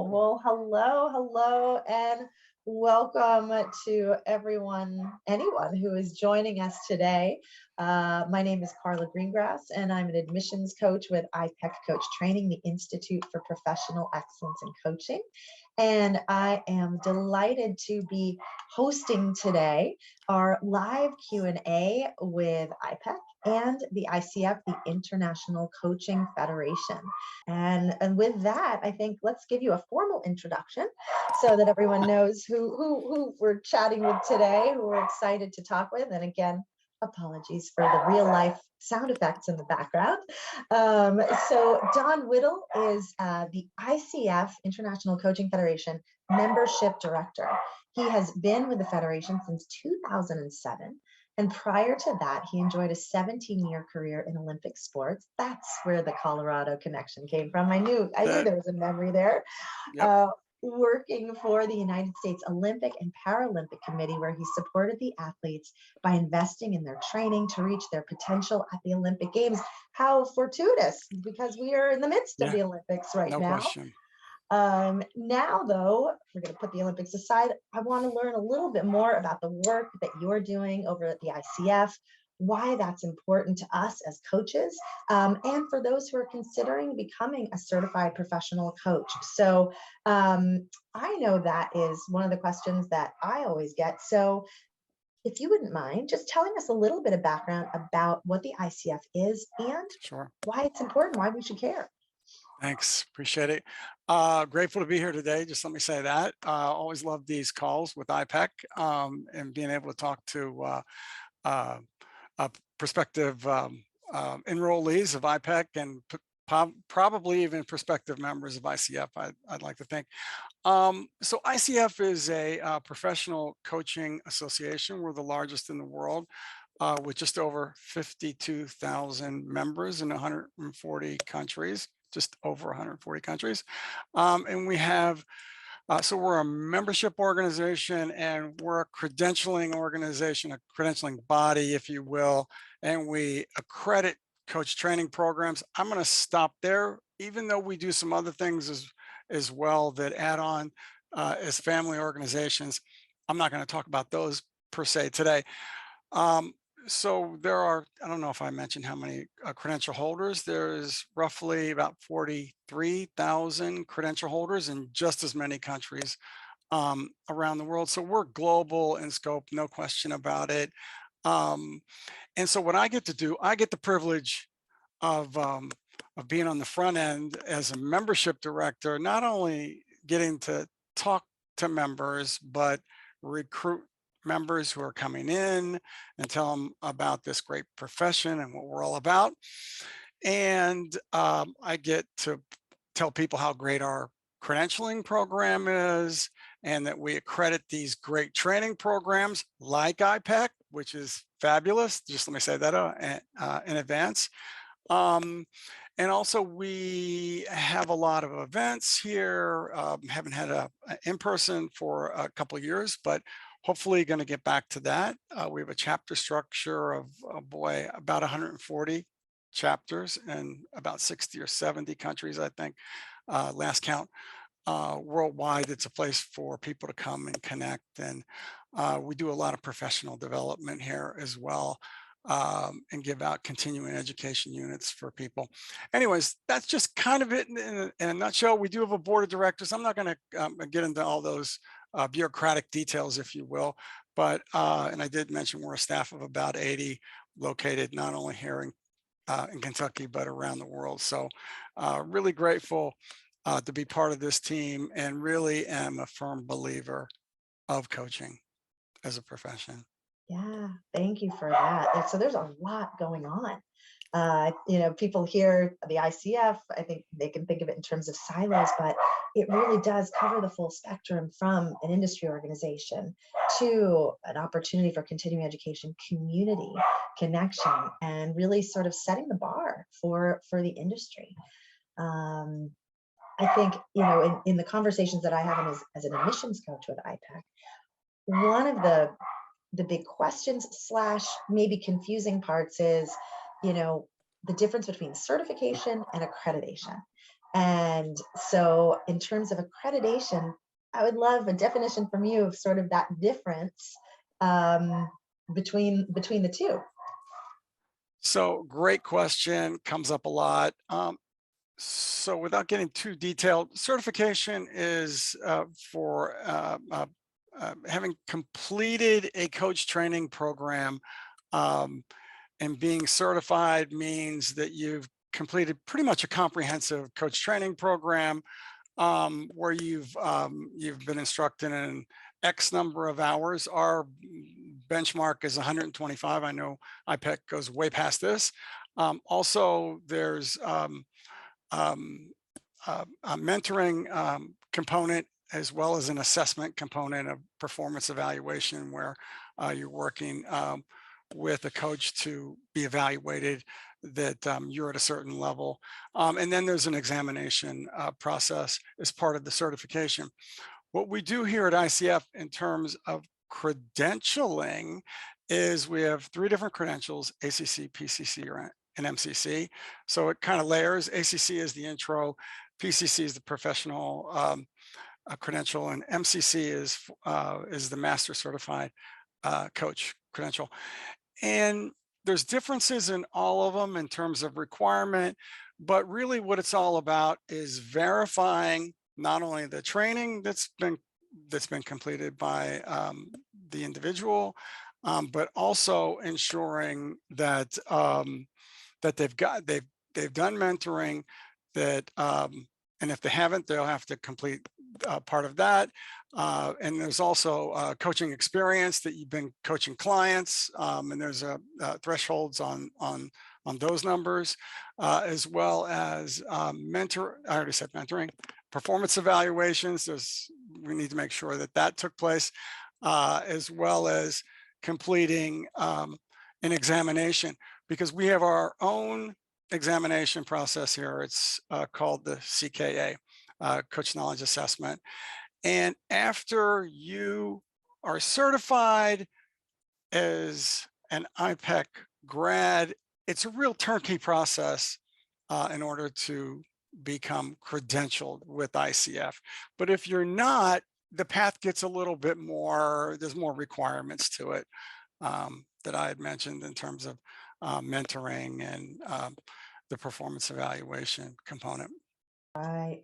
Well, hello, and welcome to anyone who is joining us today. My name is Carla Greengrass, and I'm an admissions coach with IPEC Coach Training, the Institute for Professional Excellence in Coaching. And I am delighted to be hosting today our live Q&A with IPEC and the ICF, the International Coaching Federation. And with that, I think let's give you a formal introduction so that everyone knows who we're chatting with today, who we're excited to talk with. And again, apologies for the real life sound effects in the background. So Don Whittle is the ICF, International Coaching Federation Membership Director. He has been with the Federation since 2007. And prior to that, he enjoyed a 17-year career in Olympic sports. That's where the Colorado connection came from. I knew there was a memory there. Yep. Working for the United States Olympic and Paralympic Committee, where he supported the athletes by investing in their training to reach their potential at the Olympic Games. How fortuitous, because we are in the midst of the Olympics right now. Question. Now, though, we're going to put the Olympics aside. I want to learn a little bit more about the work that you're doing over at the ICF, why that's important to us as coaches, and for those who are considering becoming a certified professional coach. So I know that is one of the questions that I always get. So if you wouldn't mind just telling us a little bit of background about what the ICF is and why it's important, why we should care. Thanks. Appreciate it. Grateful to be here today. Just let me say that. Always love these calls with IPEC and being able to talk to prospective enrollees of IPEC and probably even prospective members of ICF, I'd like to think. So ICF is a professional coaching association. We're the largest in the world with just over 52,000 members in 140 countries. Just over 140 countries. And we have, so we're a membership organization and we're a credentialing organization, a credentialing body, if you will, and we accredit coach training programs. I'm going to stop there, even though we do some other things as well that add on as family organizations. I'm not going to talk about those per se today. So there are, I don't know if I mentioned how many credential holders. There's roughly about 43,000 credential holders in just as many countries around the world. So we're global in scope, no question about it. And so what I get to do, I get the privilege of being on the front end as a membership director, not only getting to talk to members, but recruit members who are coming in and tell them about this great profession and what we're all about. And I get to tell people how great our credentialing program is and that we accredit these great training programs like IPEC, which is fabulous. Just let me say that in advance. And also we have a lot of events here. Haven't had an in-person for a couple of years, but hopefully going to get back to that. We have a chapter structure of, about 140 chapters in about 60 or 70 countries, I think, last count. Worldwide, it's a place for people to come and connect. And we do a lot of professional development here as well and give out continuing education units for people. Anyways, that's just kind of it in a nutshell. We do have a board of directors. I'm not going to get into all those bureaucratic details, if you will, but and I did mention we're a staff of about 80 located not only here in Kentucky but around the world. So really grateful to be part of this team and really am a firm believer of coaching as a profession. Yeah, thank you for that. So there's a lot going on. People hear the ICF, I think they can think of it in terms of silos, but it really does cover the full spectrum from an industry organization to an opportunity for continuing education, community connection, and really sort of setting the bar for the industry. I think, in the conversations that I have as an admissions coach with IPEC, one of the big questions / maybe confusing parts is, the difference between certification and accreditation. And so in terms of accreditation, I would love a definition from you of sort of that difference between the two. So great question, comes up a lot. So without getting too detailed, certification is for having completed a coach training program, and being certified means that you've completed pretty much a comprehensive coach training program, where you've been instructed in X number of hours. Our benchmark is 125. I know IPEC goes way past this. Also, there's a mentoring component, as well as an assessment component of performance evaluation, where you're working with a coach to be evaluated that you're at a certain level. And then there's an examination process as part of the certification. What we do here at ICF in terms of credentialing is we have 3 different credentials: ACC, PCC, and MCC. So it kind of layers. ACC is the intro, PCC is the professional credential, and MCC is the master certified coach credential. And there's differences in all of them in terms of requirement, but really what it's all about is verifying not only the training that's been completed by the individual, but also ensuring that that they've done mentoring, that and if they haven't, they'll have to complete part of that. And there's also coaching experience, that you've been coaching clients, and there's thresholds on those numbers, as well as I already said mentoring, performance evaluations. We need to make sure that took place, as well as completing an examination, because we have our own examination process here. It's called the CKA, Coach Knowledge Assessment. And after you are certified as an IPEC grad, it's a real turnkey process in order to become credentialed with ICF. But if you're not, the path gets a little bit more, there's more requirements to it that I had mentioned in terms of mentoring and the performance evaluation component. Right.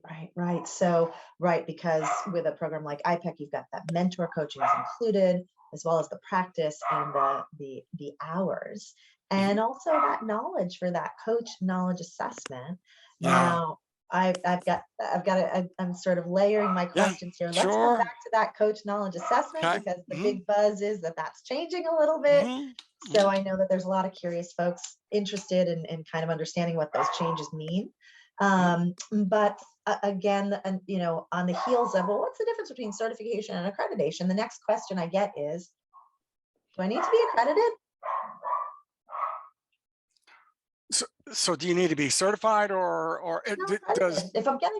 So, right, because with a program like IPEC, you've got that mentor coaching is included, as well as the practice and the hours, and also that knowledge for that coach knowledge assessment. Yeah. Now, I'm sort of layering my questions here. Let's come back to that coach knowledge assessment, because the big buzz is that that's changing a little bit. So I know that there's a lot of curious folks interested in kind of understanding what those changes mean. But again, and on the heels of, well, what's the difference between certification and accreditation? The next question I get is, do I need to be accredited? So do you need to be certified, or does? If I'm getting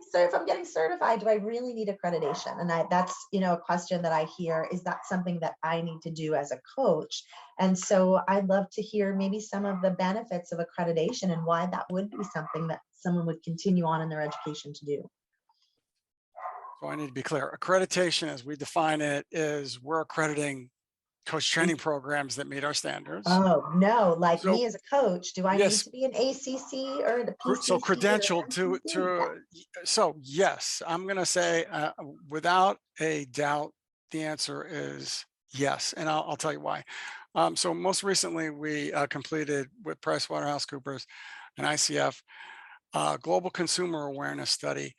certified, do I really need accreditation? And that's a question that I hear. Is that something that I need to do as a coach? And so I'd love to hear maybe some of the benefits of accreditation and why that would be something that someone would continue on in their education to do. So I need to be clear. Accreditation, as we define it, is we're accrediting coach training programs that meet our standards. Oh no, me as a coach, do I need to be an ACC or the PCC? So credentialed so yes, I'm going to say without a doubt, the answer is yes. And I'll tell you why. So most recently we completed with PricewaterhouseCoopers and ICF global consumer awareness study.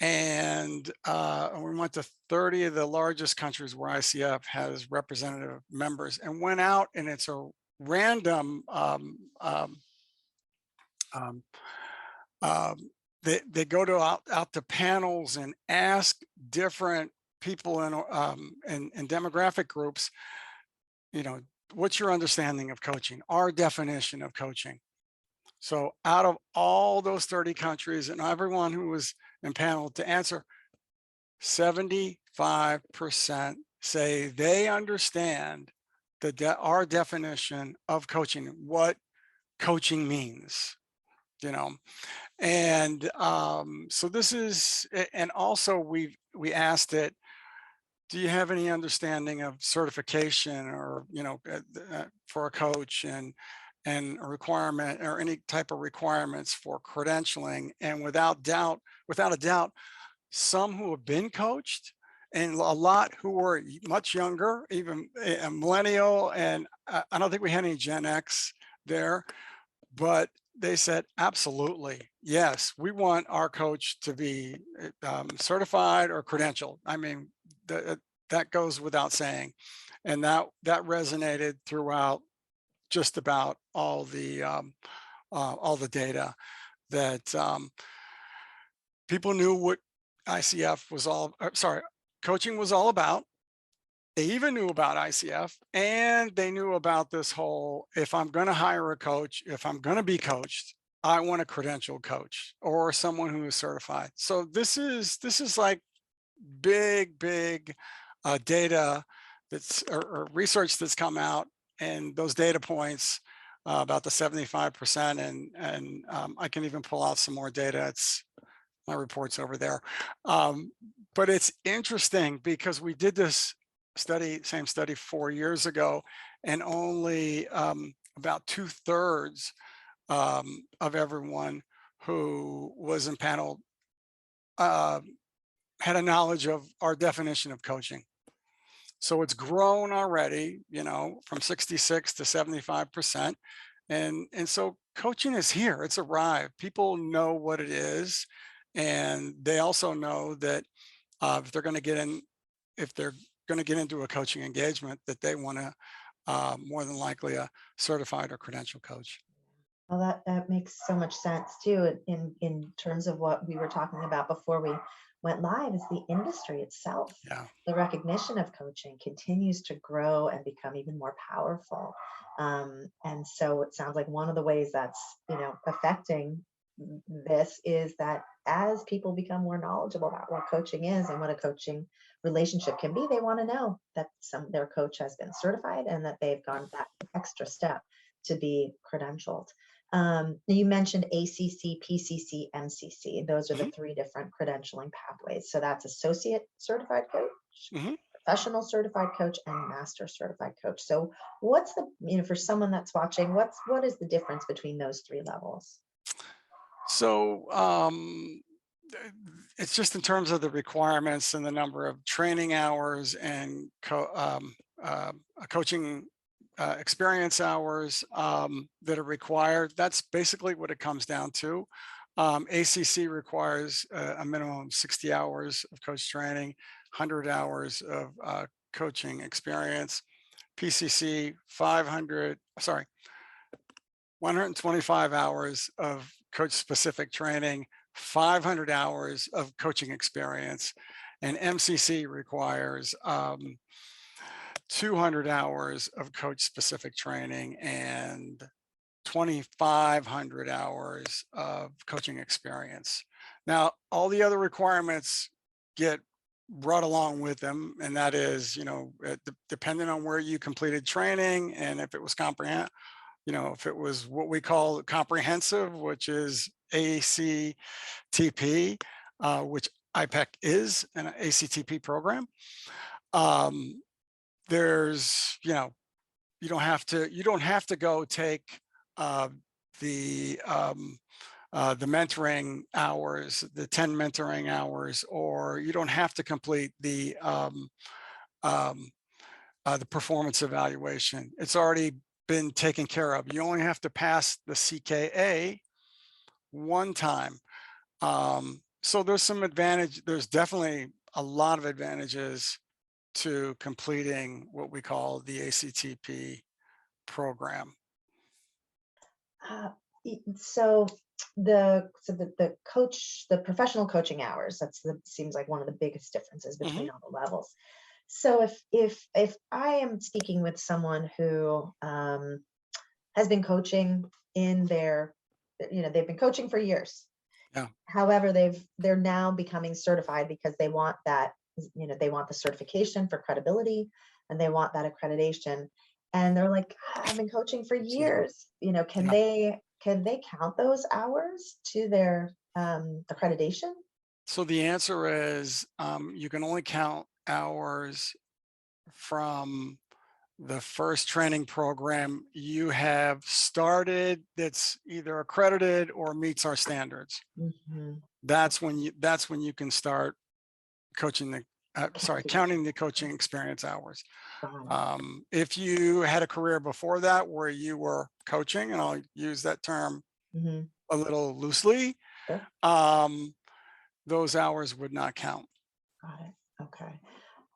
And we went to 30 of the largest countries where ICF has representative members, and went out, and it's a random, they go out to panels and ask different people in demographic groups, what's your understanding of coaching, our definition of coaching. So out of all those 30 countries and everyone who was impaneled to answer, 75% say they understand our definition of coaching, what coaching means, And so this is, and also we asked it, do you have any understanding of certification or, for a coach, and a requirement or any type of requirements for credentialing? And without a doubt, some who have been coached and a lot who were much younger, even a millennial, and I don't think we had any Gen X there, but they said, absolutely, yes, we want our coach to be certified or credentialed. I mean, that goes without saying. And that resonated throughout just about all the data, that people knew what ICF was coaching was all about. They even knew about ICF, and they knew about this whole, if I'm going to hire a coach, if I'm going to be coached, I want a credentialed coach or someone who is certified. So this is like big data or research that's come out, and those data points about the 75%, and I can even pull out some more data. It's my report's over there. But it's interesting because we did this same study 4 years ago, and only about 2/3 of everyone who was impaneled had a knowledge of our definition of coaching. So it's grown already, from 66 to 75%. And so coaching is here, it's arrived. People know what it is. And they also know that if they're going to get into a coaching engagement, that they want to more than likely a certified or credentialed coach. Well, that makes so much sense too, in terms of what we were talking about before we went live, is the industry itself. Yeah. The recognition of coaching continues to grow and become even more powerful. And so it sounds like one of the ways that's, affecting this is that as people become more knowledgeable about what coaching is and what a coaching relationship can be, they want to know that their coach has been certified and that they've gone that extra step to be credentialed. You mentioned ACC, PCC, MCC. Those are the Mhm. 3 different credentialing pathways. So that's associate certified coach, Mhm. professional certified coach, and master certified coach. So what's for someone that's watching, what is the difference between those 3 levels? So it's just in terms of the requirements and the number of training hours and coaching experience hours that are required. That's basically what it comes down to. ACC requires a minimum of 60 hours of coach training, 100 hours of coaching experience. PCC 125 hours of coach specific training, 500 hours of coaching experience, and MCC requires 200 hours of coach specific training and 2,500 hours of coaching experience. Now, all the other requirements get brought along with them, and that is, depending on where you completed training and if it was if it was what we call comprehensive, which is ACTP, which IPEC is an ACTP program. There's, you don't have to go take the mentoring hours, the 10 mentoring hours, or you don't have to complete the performance evaluation. It's already been taken care of. You only have to pass the CKA one time. So there's some advantage. There's definitely a lot of advantages to completing what we call the ACTP program. So the professional coaching hours, seems like one of the biggest differences between all the levels. So if I am speaking with someone who has been coaching they've been coaching for years. Yeah. However, they're now becoming certified because they want they want the certification for credibility, and they want that accreditation. And they're like, I've been coaching for years. Can Yeah. can they count those hours to their accreditation? So the answer is you can only count hours from the first training program you have started that's either accredited or meets our standards. Mhm. That's when you can start coaching the counting the coaching experience hours. Got it. If you had a career before that where you were coaching, and I'll use that term Mhm. a little loosely, Sure. those hours would not count. Got it. Okay.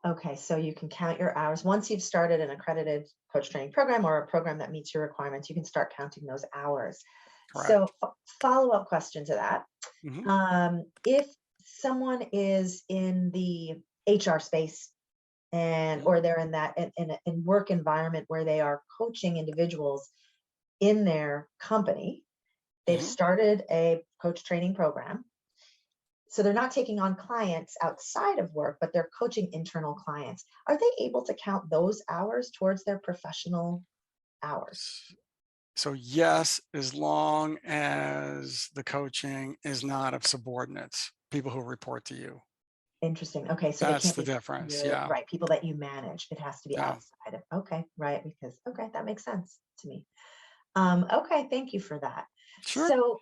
Okay. So you can count your hours once you've started an accredited coach training program or a program that meets your requirements. You can start counting those hours. So Correct. follow-up question to that. Mhm. If someone is in the HR space and Mhm. or they're in that in work environment where they are coaching individuals in their company, they've Mhm. started a coach training program. So they're not taking on clients outside of work, but they're coaching internal clients. Are they able to count those hours towards their professional hours? So yes, as long as the coaching is not of subordinates, people who report to you. Interesting. Okay, so they That's can't the be difference. your Yeah. right people that you manage. It has to be Yeah. outside of. Okay, right, because okay, that makes sense to me. Okay, thank you for that. Sure. So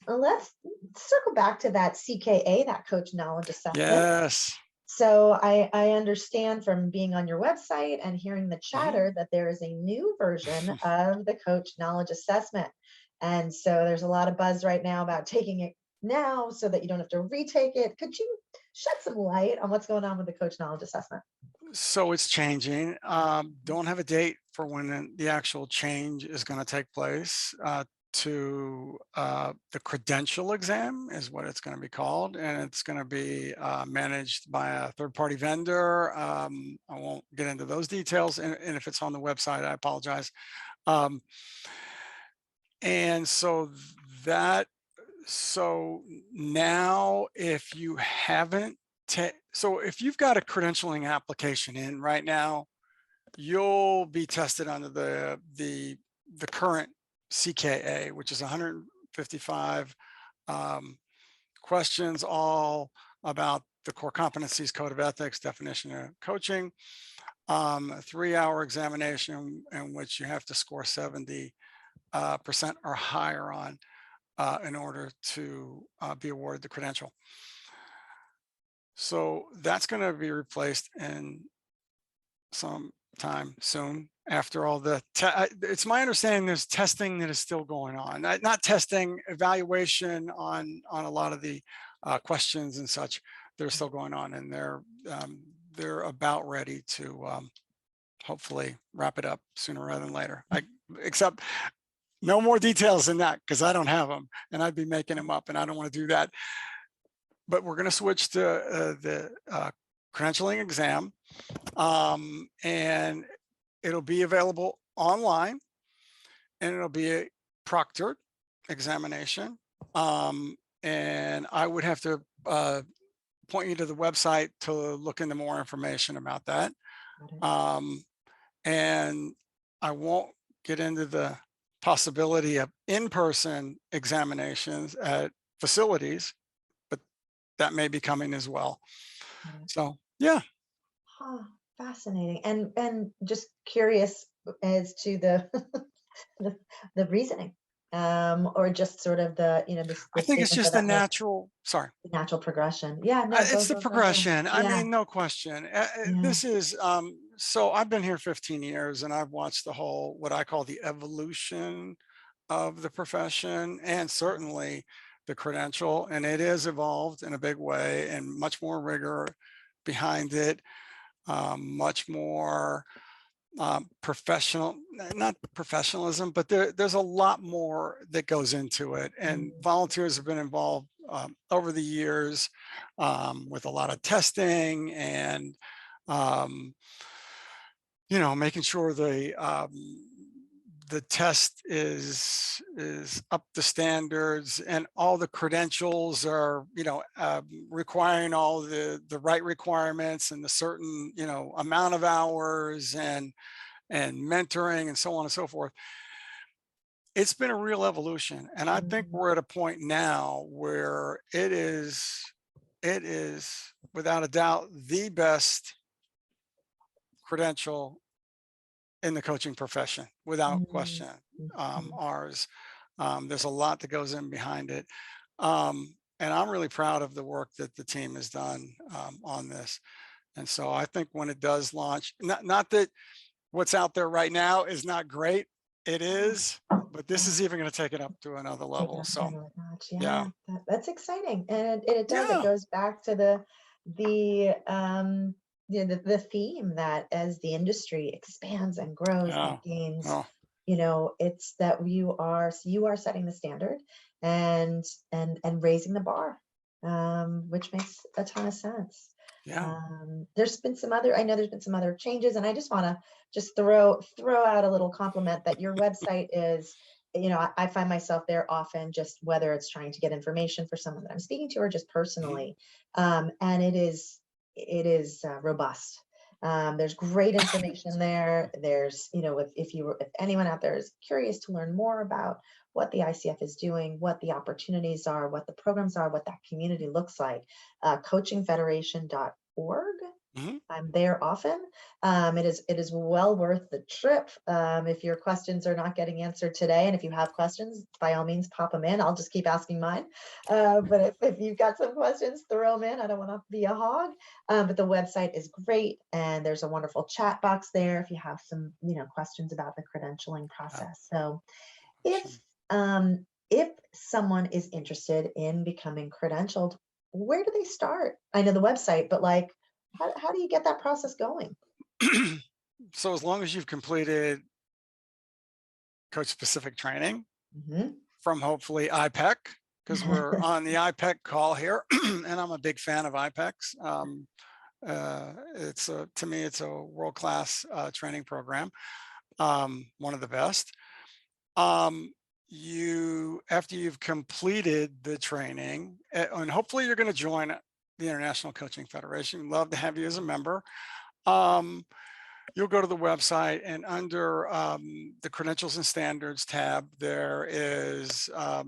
let's circle back to that CKA, that coach knowledge assessment. Yes. So I understand from being on your website and hearing the Mhm. chatter that there is a new version of the coach knowledge assessment. And so there's a lot of buzz right now about taking it now so that you don't have to retake it. Could you shed some light on what's going on with the coach knowledge assessment? So it's changing. Don't have a date for when the actual change is going to take place. To the credential exam is what it's going to be called, and it's going to be managed by a third-party vendor. I won't get into those details, and if it's on the website, I apologize. Um, and so that so now, if you haven't, so if you've got a credentialing application in right now, you'll be tested under the current CKA, which is 155 um, questions, all about the core competencies, code of ethics, definition of coaching, a 3-hour examination in which you have to score 70% or higher on in order to be awarded the credential. So that's going to be replaced in some time soon after all the it's my understanding there's testing that is still going on, not testing, evaluation on a lot of the questions and such that are still going on, and they're about ready to hopefully wrap it up sooner rather than later. Except no more details than that because I don't have them and I'd be making them up and I don't want to do that. But we're going to switch to the credentialing exam, and it'll be available online, and it'll be a proctored examination. And I would have to point you to the website to look into more information about that. Got it. And I won't get into the possibility of in-person examinations at facilities, but that may be coming as well. Got it. So yeah. Huh, fascinating. And just curious as to the the, the reasoning, or just sort of the, I the think it's statements just that the that make natural, sorry, the natural progression. Yeah, no, it's go, the go, go, go. progression. I Yeah, mean, no question. yeah. This is, so I've been here 15 years and I've watched the whole, what I call the evolution of the profession, and certainly the credential, and it has evolved in a big way and much more rigor behind it, much more professional, not professionalism, but there's a lot more that goes into it. And Mm, volunteers have been involved over the years with a lot of testing and, um, making sure the test is up to standards and all the credentials are, requiring all the right requirements and the certain, amount of hours and mentoring and so on and so forth. it's been a real evolution. And I think Mhm. we're at a point now where it is without a doubt the best credential in the coaching profession, without Mhm. question. Mhm. Ours. There's a lot that goes in behind it. And I'm really proud of the work that the team has done on this. And so I think when it does launch, not that what's out there right now is not great, it Yeah. is, but this Yeah. is even going to take it up to another Take it level. up to So another notch. yeah, Yeah, that's exciting, and it does. It yeah, goes back to the the theme that as the industry expands and grows yeah. and gains, Oh, it's that you are setting the standard and and raising the bar, which makes a ton of sense. yeah. I know there's been some other changes, and I just want to just throw out a little compliment that your website is, I find myself there often, just whether it's trying to get information for someone that I'm speaking to or just Mhm. personally. And it is robust. There's great information there. There's, if anyone out there is curious to learn more about what the ICF is doing, what the opportunities are, what the programs are, what that community looks like, coachingfederation.org. Mhm. I'm there often. It is well worth the trip. If your questions are not getting answered today, and if you have questions, by all means pop them in. I'll just keep asking mine. But if you've got some questions, throw them in. I don't want to be a hog. But the website is great, and there's a wonderful chat box there if you have some questions about the credentialing Yeah, process. So if sure. if someone is interested in becoming credentialed, where do they start? I know the website, but like, how do you get that process going? So as long as you've completed coach specific training Hmm. from hopefully IPEC, because we're on the IPEC call here, and I'm a big fan of IPECs. To me, it's a world-class training program, one of the best. After you've completed the training, and hopefully you're going to join the International Coaching Federation. We'd love to have you as a member. Um, you'll go to the website, and under the Credentials and Standards tab, there is a,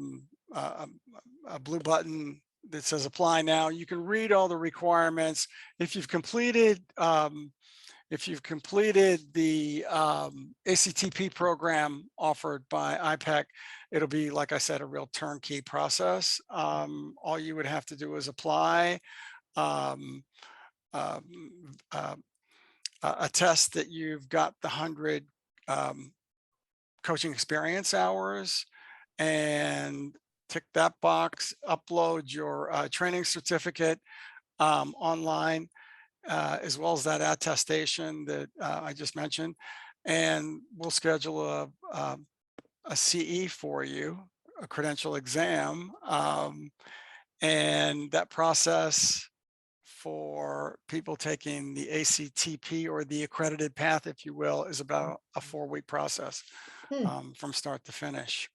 a blue button that says Apply Now. You can read all the requirements. If you've completed the ACTP program offered by IPEC, it'll be, like I said, a real turnkey process. All you would have to do is apply, um, um, uh, attest that you've got the 100 um, coaching experience hours, and tick that box, upload your training certificate online, as well as that attestation that I just mentioned, and we'll schedule a CE for you, a credential exam, and that process for people taking the ACTP, or the accredited path, if you will, is about a 4-week process Hmm, from start to finish.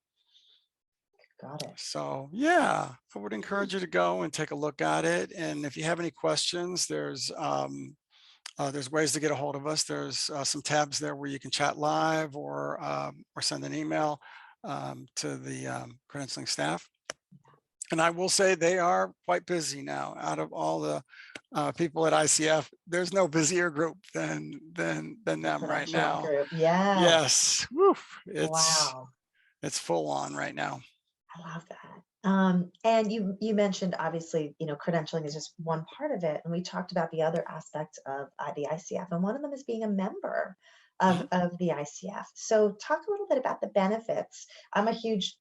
got it. So yeah, I would Hmm. encourage you to go and take a look at it. And if you have any questions, there's ways to get a hold of us. There's some tabs there where you can chat live, or send an email to the credentialing staff. And I will say they are quite busy now. Out of all the people at ICF, there's no busier group than The them right credentialing now. group. Yes. Yes, woof, Wow. it's full on right now. I love that. And you mentioned, obviously, credentialing is just one part of it, and we talked about the other aspects of the ICF, and one of them is being a member of Mhm. of the ICF. So talk a little bit about the benefits. I'm a huge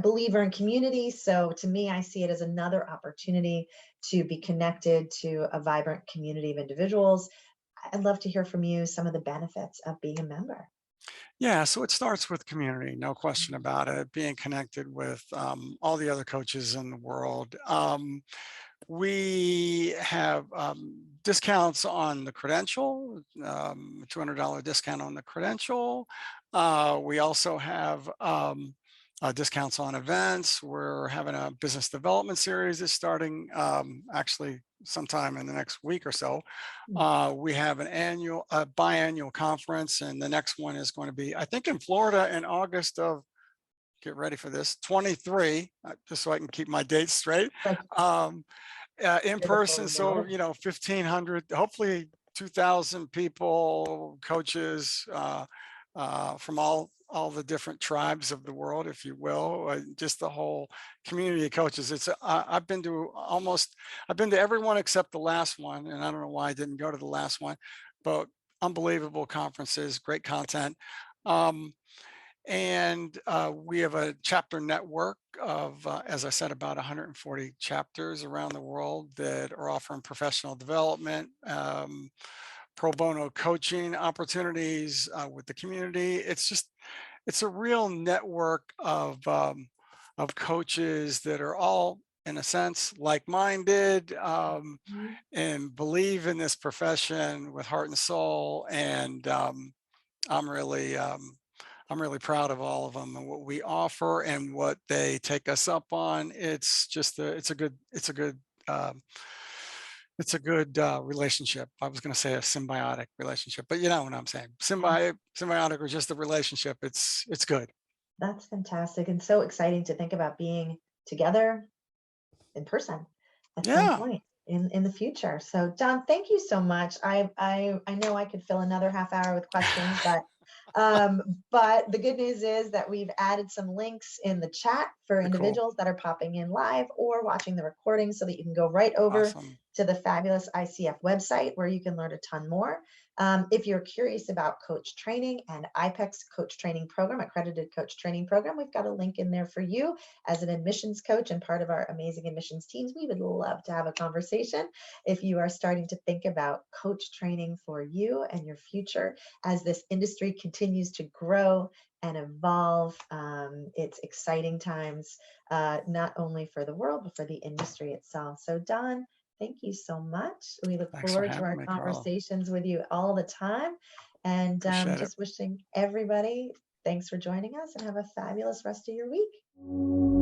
believer in community, so to me, I see it as another opportunity to be connected to a vibrant community of individuals. I'd love to hear from you some of the benefits of being a member. Yeah, so it starts with community, no question about it, being connected with all the other coaches in the world. We have discounts on the Credential, $200 discount on the Credential. We also have discounts on events. We're having a business development series that's starting actually sometime in the next week or so. We have an biannual conference, and the next one is going to be, I think, in Florida in August of get ready for this, 23, just so I can keep my dates straight. Like In you're the person. full So, middle. 1,500, hopefully 2,000 people, coaches from all the different tribes of the world, if you will, just the whole community of coaches. I've been to everyone except the last one, and I don't know why I didn't go to the last one, but unbelievable conferences, great content. And we have a chapter network of, as I said, about 140 chapters around the world that are offering professional development, pro bono coaching opportunities with the community. It's a real network of coaches that are all, in a sense, like-minded, Mhm. and believe in this profession with heart and soul. And I'm really proud of all of them and what we offer and what they take us up on. It's just it's a good relationship. I was going to say a symbiotic relationship, but you know what I'm saying. Symbiotic or just a relationship. It's good. That's fantastic and so exciting to think about being together in person at some Yeah. point in the future. So Don, thank you so much. I know I could fill another half hour with questions, but the good news is that we've added some links in the chat for Very cool. individuals that are popping in live or watching the recording so that you can go right over Awesome. to the fabulous ICF website where you can learn a ton more. If you're curious about coach training and IPEC's coach training program, accredited coach training program, we've got a link in there for you as an admissions coach and part of our amazing admissions teams. We would love to have a conversation if you are starting to think about coach training for you and your future as this industry continues to grow and evolve. It's exciting times, not only for the world, but for the industry itself. So Don, thank you so much. We look Thanks for forward to having our me, Carla. conversations with you all the time. And Appreciate it. just wishing everybody thanks for joining us and have a fabulous rest of your week.